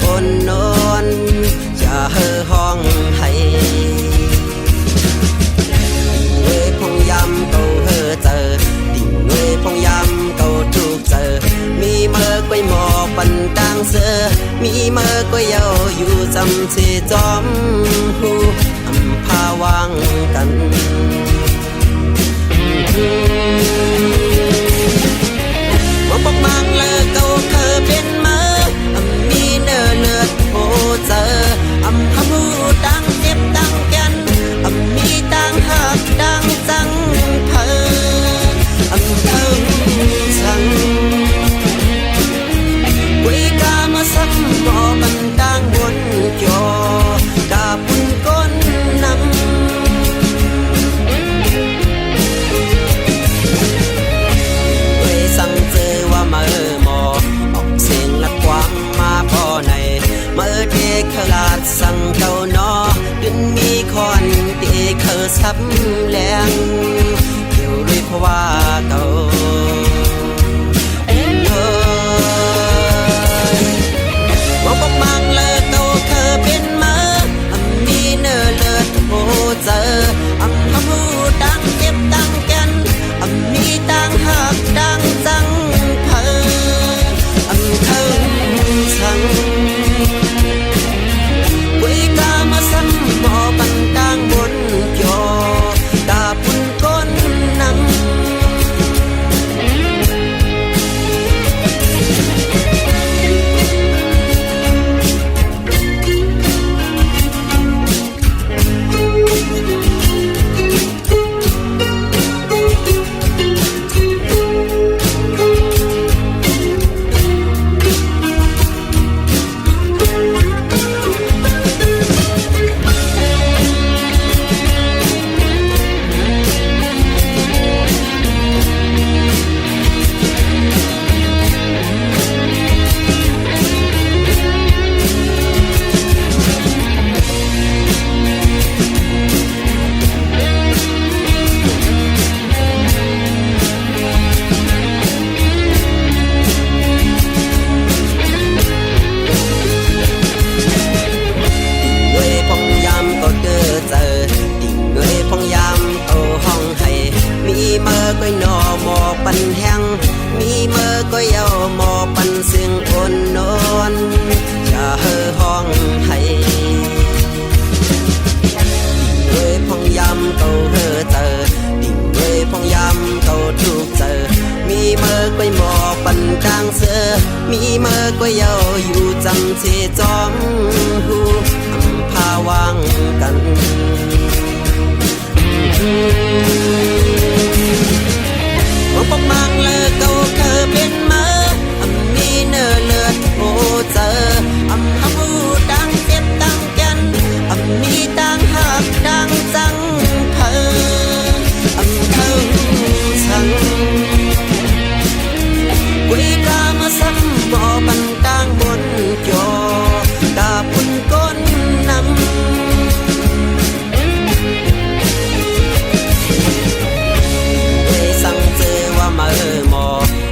อ่อนนอนจะเห่อห้องให้เว้ยพงยำเก่าเห่อเจอดิ่งเว้ยพงยำเก่าถูกเจอมีเมื่อก้อยหมอปันดังเสือมีเมื่อก้อยเยาอยู่จำเสจอมหูอำพาวางกันว่าปกมังเลิกเก่าเคยเป็นเมื่อมีเนื้อเลือดโหเจออำพามูดังเจ็บดังแก่นมีดังหักดังจังเธอเธอสั่งวิกามาสักหมอบันดังบนจอกาบุญก้นนำสั่งเจอว่าเมื่อหมอออกเสียงละกวางมาพอในเมื่อเด็กขลาดสั่งเก่านอดึงมีคอนเด็กเคยซับแรงเกี่ยวด้วยเพราะว่าเก่าว่าปกมังเลิกเก่าเคยเป็นเมื่อมีเนื้อเลือดโหเจออำพามูดังเจ็บดังแก่นมีดังหักดังจังเธอเธอสั่งวิกามาซ้ำหมอบันดังบนจอดาบุญก้นนำก้อยนอหมอปันแห้งมีเมื่อก้อยเยาหมอปันเสียงอ่อนนอนจะเห่อห้องให้ดิ่งเว้ยพงยำเก่าเห่อเจอดิ่งเว้ยพงยำเก่าถูกเจอมีเมื่อก้อยหมอปันดังเสือมีเมื่อก้อยเยาอยู่จำเสจอมหูอำพาวางกันว่าปกมังเลิกเก่าเคยเป็นเมื่อมีเนื้อเลือดโหเจออำพามูดังเจ็บดังแก่นมีดังหักดังจังเธอเธอสั่งวิกามาซ้ำหมอบันดังบนจอดาบุญก้นนำเมื่อหมอ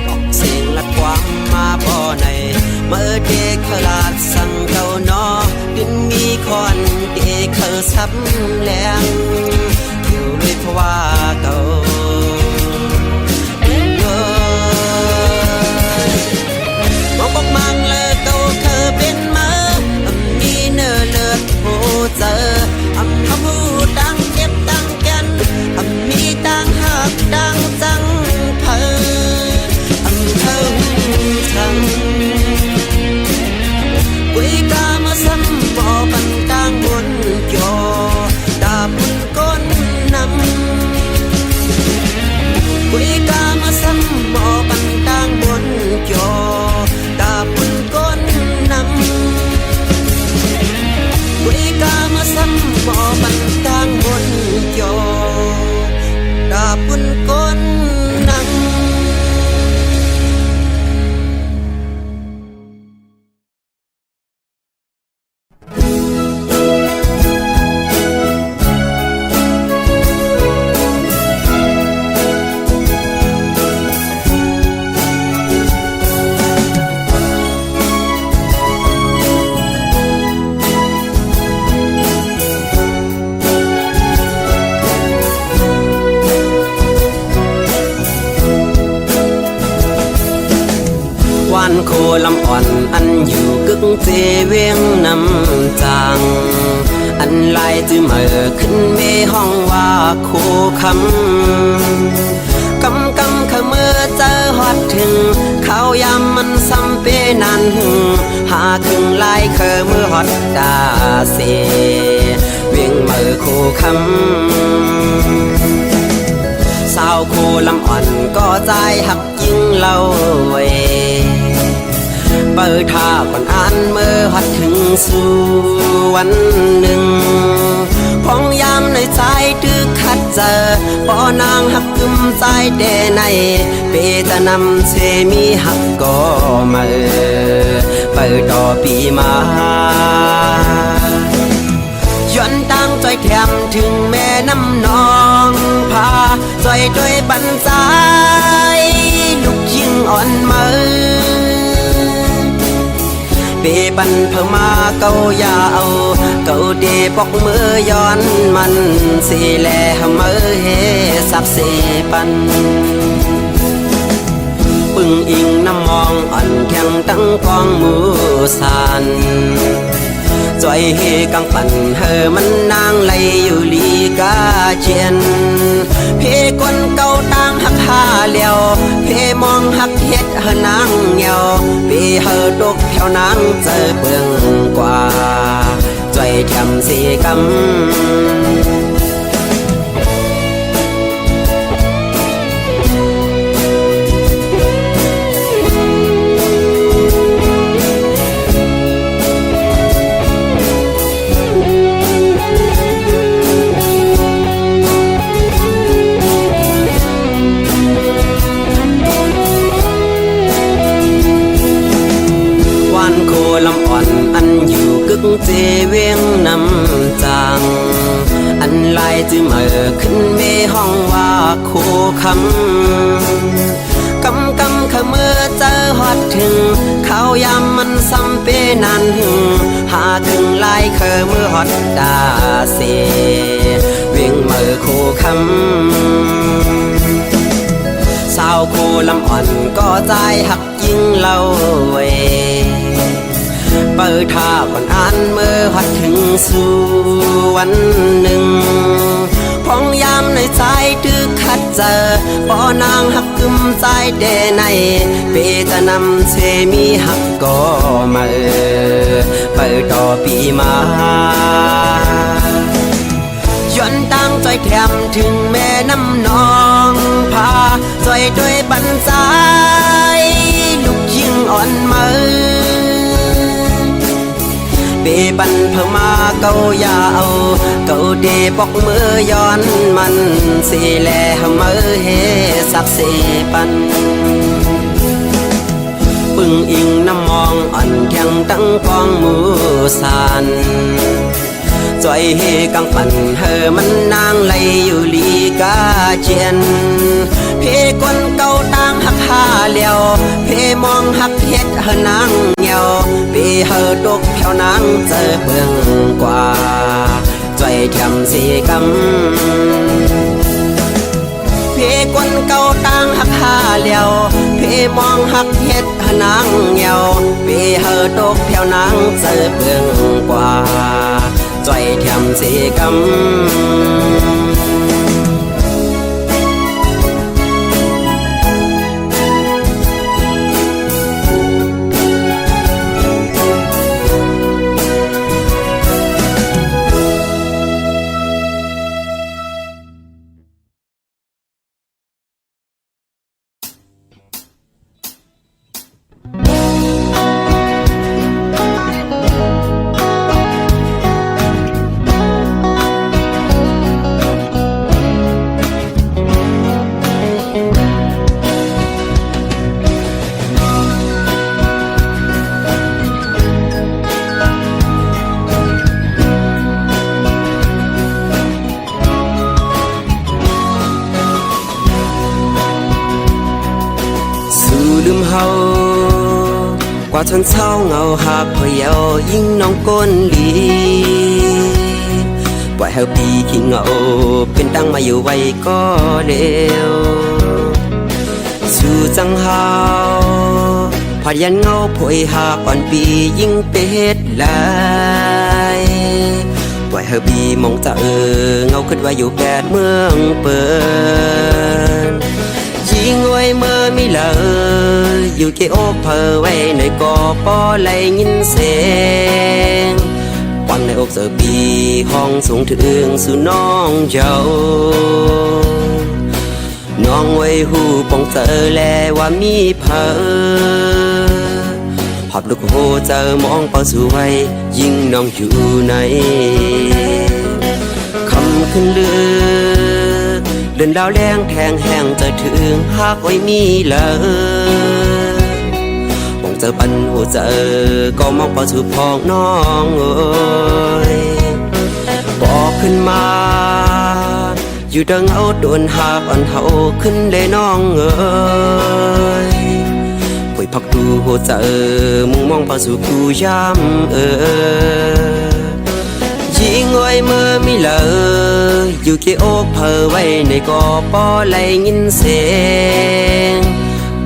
ออกเสียงละกวางมาพอในเมื่อเด็กขลาดสั่งเก่านอดึงมีคอนเด็กเคยซับแรงอยู่ด้วยเพราะว่าเก่าว่าปกมังเลิกเก่าเคยเป็นเมื่อมีเนื้อเลือดโหเจออำพามูดังเจ็บดังแก่นมีดังหักดังจังเธอสั่งวิกามาซ้ำหมอบันดังบนจอดาบุญก้นนำวิกามาซ้ำหมอบันดังบนจอดาบุญก้นนำวิกามาซ้ำหมอบันดังบนจอดาบุญก้น เวียงน้ำจางอันลายจื้อเมื่อขึ้นเมห้องว่าโคคำกำขมือเจอฮอดถึงเขายามมันซ้ำเปนันหาครึ่งลายเคอมือฮอดดาเสเวียงเมื่อโคคำสาวโคลำอ่อนก็ใจหักยิ่งเล่าไว้เปิดท่าก่อนอ่านเมื่อหัดถึงสู่วันหนึ่งพองยามในใจตึกขัดเจอปอนางหักกึมใจเดในเปจะนำเชมีหักก็มาเปิดต่อปีมาย้อนตั้งใจแถมถึงแม่น้ำนองพาใจด้วยบันใจลูกยิ่งอ่อนมือเปปันเพิ่มมาเกายาวเกาเดปอกมือย้อนมันสีแลมือเฮสับเสปันปึงอิงน้ำมองอ่อนแข็งตั้งกองมือสันจอยเฮกังปั่นเฮมันนางไหลอยู่ลีกาเจียนเพคนเก่าต่างหักหาเลียวเพมองหักเฮ็ดเฮนางเหี่ยวเพเฮตกแถวนางเจอเปืองกว่าจอยแถมสีกำลำอ่อนอันอยู่กึกเจเวียงน้ำจางอันลายจื้อเมื่อขึ้นเมห้องว่าโคคำขมือเจอฮอดถึงเขายามมันซ้ำเปนันหาครึ่งลายเคอมือฮอดดาเสเวียงเมื่อโคคำสาวโคลำอ่อนก็ใจหักยิ่งเล่าไว้เปิดท่าก่อนอ่านเมื่อหัดถึงสู่วันหนึ่งพองยามในใจตึกขัดเจอปอนางหักกึมใจเดในเปจะนำเชมีหักก็มาเปิดต่อปีมาย้อนตั้งใจแถมถึงแม่น้ำนองพาใจด้วยบันใจลูกยิ่งอ่อนมือเปปันเพิ่มมาเกายาวเกาเดปอกมือย้อนมันสีแลมือเฮสับเสปันปึงอิงน้ำมองอ่อนแข็งตั้งกองมือสันจอยเฮกังปั่นเฮมันนางไหลอยู่ลีกาเจียนเพคนเก่าต่างหักหาเลียวเพมองหักเฮ็ดเฮนางเหี่ยวเพเฮตกแถวนางเจอเปืองกว่าจอยแถมสีกำเพคนเก่าต่างหักหาเลียวเพมองหักเฮ็ดเฮนางเหี่ยวเพเฮตกแถวนางเจอเปืองกว่าจอยแถมสีกำลืมเฮากว่าชนเช้าเงาหักพะเยายิ่งน้องก้นลีปล่อยเฮาปีขี้เงาเป็นตั้งมาอยู่ไว้ก็เร็วสู่จังเฮา พอยันเงาผวยหาก่อนปียิ่งเป็ดลายปล่อยเฮบีมองจะเงาขึ้นว่าอยู่แปดเมืองเปิดยิงไว้เมื่อไม่เลยอยู่เกโอเพอไว้ในกอปอไหลยินเสียงวันในอกเสือปีห้องสูงถึงสู่น้องเจ้าน้องไว้หูปองเจอแลว่ามีเพอหอบลูกโหเจอมองเป้าสู่ไว้ยิ่งน้องอยู่ในคำขึ้นเลือเดินดาวแรงแทงแห้งจะถึงหากไว้มีเลยมองเจอปันหัวเจอก็มองเป้าสู่พองน้องเอ้ยบอกขึ้นมาอยู่ดังเอาโดนหากอ่อนเท่าขึ้นเลยน้องเอ้ยป่วยพักดูหัวใจมุ่งมองพาสู่กูย้ำยิงไว้เมื่อไม่เลยอยู่เกี่ยวเพอไว้ในกอปอไหลยินเสียง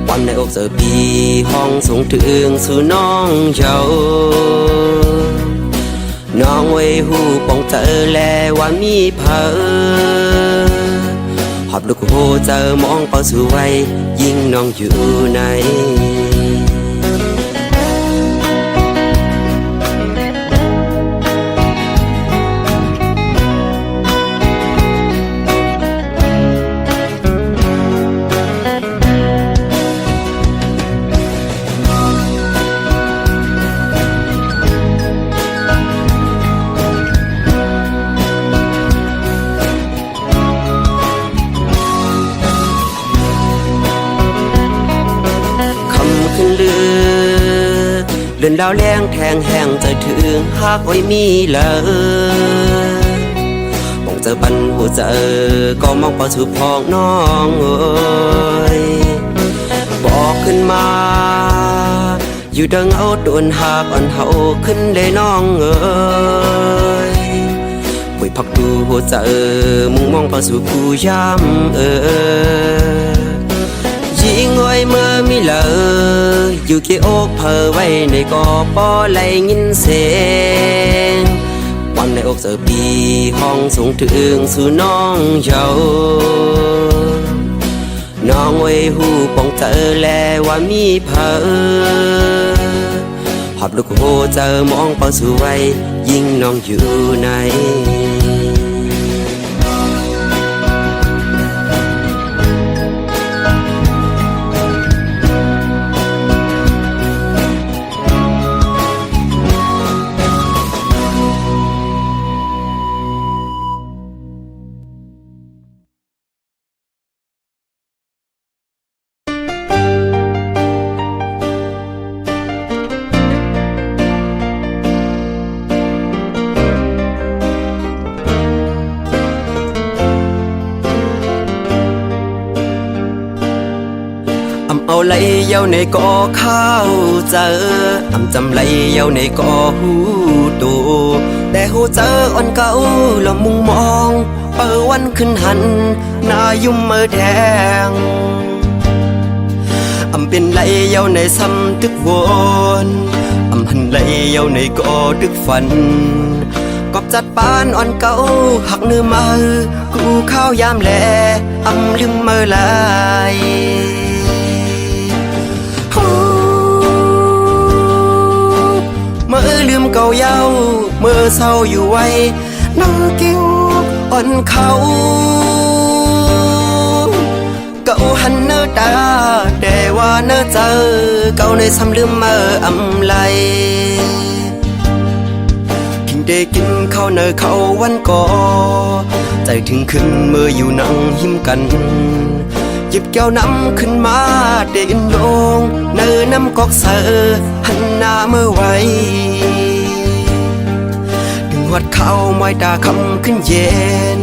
วันในอกเสือปีห้องสูงถึงสู่น้องเจ้าน้องไว้หูปองเจอแลว่ามีเพอหอบลูกโหเจอมองเป้าสู่ไว้ยิ่งน้องอยู่ในเดินดาวแรงแทงแห้งจะถึงหากไว้มีเลยมองเจอปันหัวเจอก็มองเป้าสู่พองน้องเอ้ยบอกขึ้นมาอยู่ดังเอาโดนหากอ่อนเท่าขึ้นเลยน้องเอ้ยป่วยพักดูหัวเจอมุ่งมองเป้าสู่กูย้ำยิงไว้เมื่อไม่เลยอยู่เกี่ยวเพอไว้ในกอปอไหลยินเสียงวันในอกเสือปีห้องสูงถึงสู่น้องเจ้าน้องไว้หูปองเจอแลว่ามีเพอหอบลูกโหเจอมองเป้าสู่ไว้ยิ่งน้องอยู่ในเอาไหลเย้าในกอข้าวเจอจำไหลเย้าในกอหูตูแต่หูเจออ่อนเก่าละมุงมองเปิดวันขึ้นหันหน้ายุ่มเมื่อแดงเป็นไหลเย้าในซ้ำตึกวนหันไหลเย้าในกอตึกฝันกอบจัดปานอ่อนเก่าหักเนื้อมือกูข้าวยามแลลืมเมื่อไรเมื่อลืมเก่าเย้าเมื่อเศร้าอยู่ไว้นั่งกิ้วอ่อนเขาเก่าหันเนื้อตาแต่ว่าเนื้อเจอเก่าในซ้ำลืมเมื่อไหลกินได้กินข้าวเนื้อเขาวันก่อใจถึงขึ้นเมื่ออยู่นั่งหิมกันหยิบแก้วน้ำขึ้นมาเดินลงเนื้อน้ำกอกเสือหันหน้าเมื่อไว้ดึงหัดเข้าไม้ตาคำขึ้นเย็น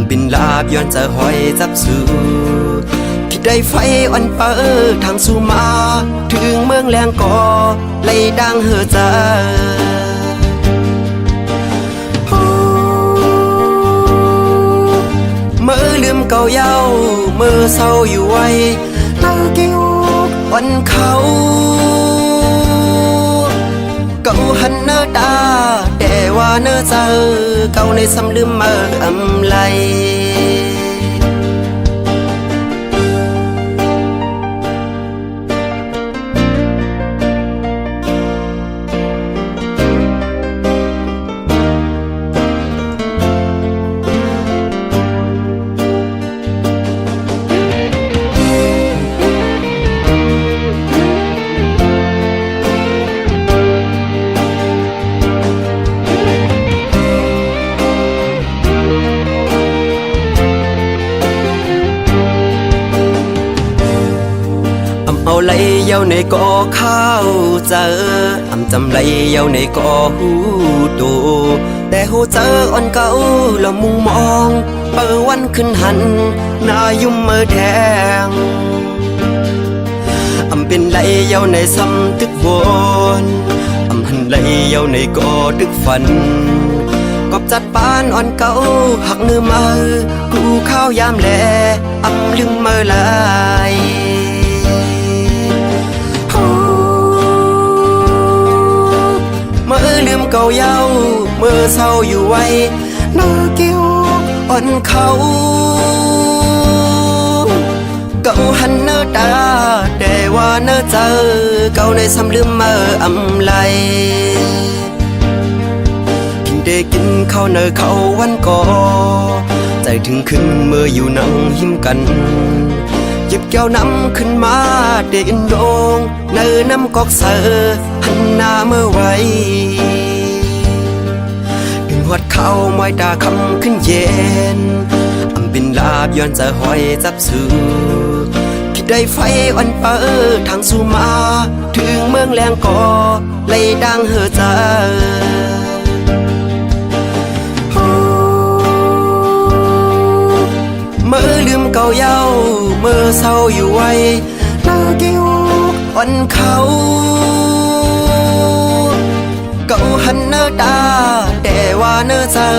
บินลาบย้อนจะหอยจับสู่พี่ได้ไฟอ่อนเปิดทางสู่มาถึงเมืองแรงก่อไล่ดังเหือเจอเมื่อลืมเก่าเย้าเมื่อเศร้าอยู่ไว้นั่งกิ้ววันเขา หันเนอตาแต่ว่าเนอเจอเก่าในซ้ำลืมเมื่ออำไลเอาไหลเย้าในก่อข้าวเจอจำไหลเย้าในก่อหูตูแต่หูเจออ่อนเก่าแล้วมุงมองเปิดวันขึ้นหันหน้ายุ่มเมื่อแดงเป็นไหลเย้าในซ้ำตึกวนหันไหลเย้าในก่อตึกฝันกอบจัดปานอ่อนเก่าหักเนื้อมือกูข้าวยามแลลืมเมื่อไหลเมื่อลืมเก่าเย้าเมื่อเศร้าอยู่ไว้เนื้อกิ้วอ่อนเขาเก่าหันเนื้อตาแต่ว่าเนื้อเจอเก่าในซ้ำลืมเมื่ออำไลกินได้กินข้าวเนื้อเขาวันก่อใจถึงขึ้นเมื่ออยู่นั่งหิมกันหยิบแก้วน้ำขึ้นมาเดินลงเนื้อน้ำกอกเสือหันหน้าเมื่อไว้ดึงหัดเข้าไม้ตาคำขึ้นเย็นเป็นลาบย้อนจะหอยจับสูคิดได้ไฟอ่อนเปิดทางสู่มาถึงเมืองแรงก่อไล่ดังเฮอใจเมื่อลืมเก่าเย้าเมื่อเศร้าอยู่ไว้หน้ากิ้วอ่อนเขาเก่าหันเนื้อตาแต่ว่าเนื้อเจอ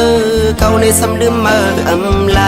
เก่าในซ้ำลืมเมื่ออำไล